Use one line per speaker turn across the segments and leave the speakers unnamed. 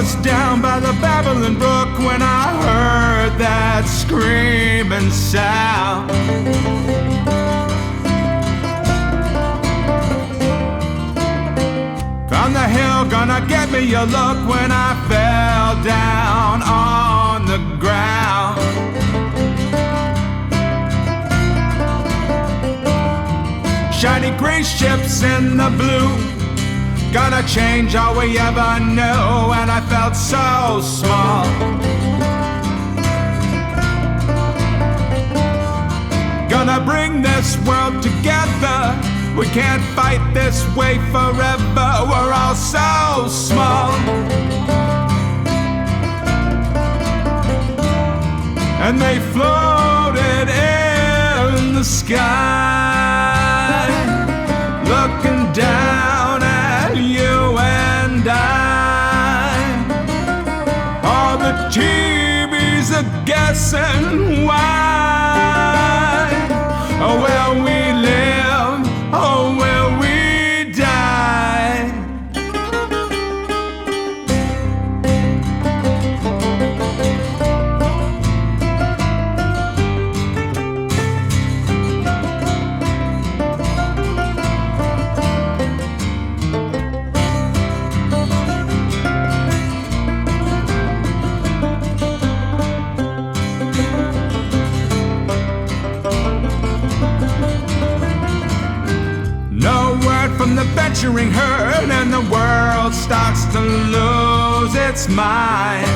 was down by the Babbling Brook when I heard that screaming sound. Found the hill gonna get me a look when I fell down on the ground. Shiny gray ships in the blue, gonna change all we ever knew, and I felt so small. Gonna bring this world together, we can't fight this way forever, we're all so small. And they floated in the sky, looking down at you and I. All the TVs are guessing why. Oh, will we live? Oh, will we die? From the venturing herd, and the world starts to lose its mind.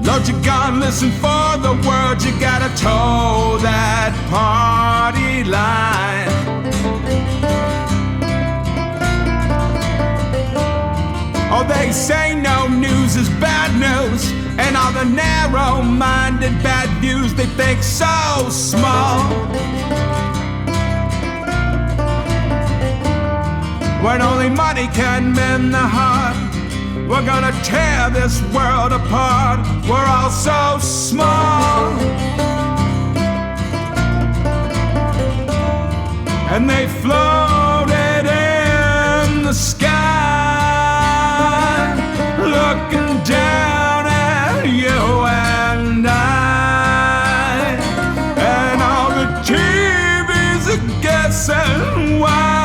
Load your gun, listen for the words, you gotta toe that party line. Oh, they say no news is bad news, and all the narrow-minded bad views, they think so small. When only money can mend the heart, we're gonna tear this world apart, we're all so small. And they floated in the sky, looking down at you and I. And all the TVs are guessing why.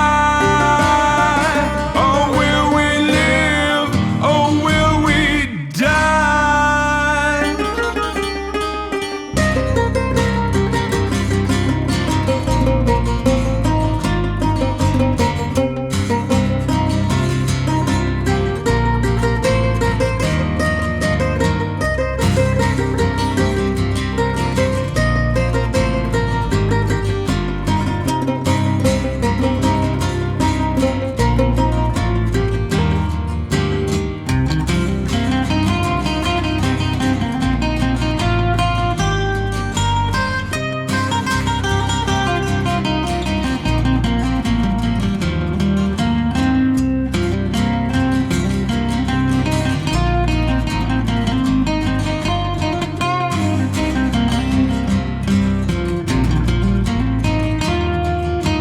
Oh, will we live? Oh, will we die?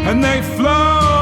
And they flow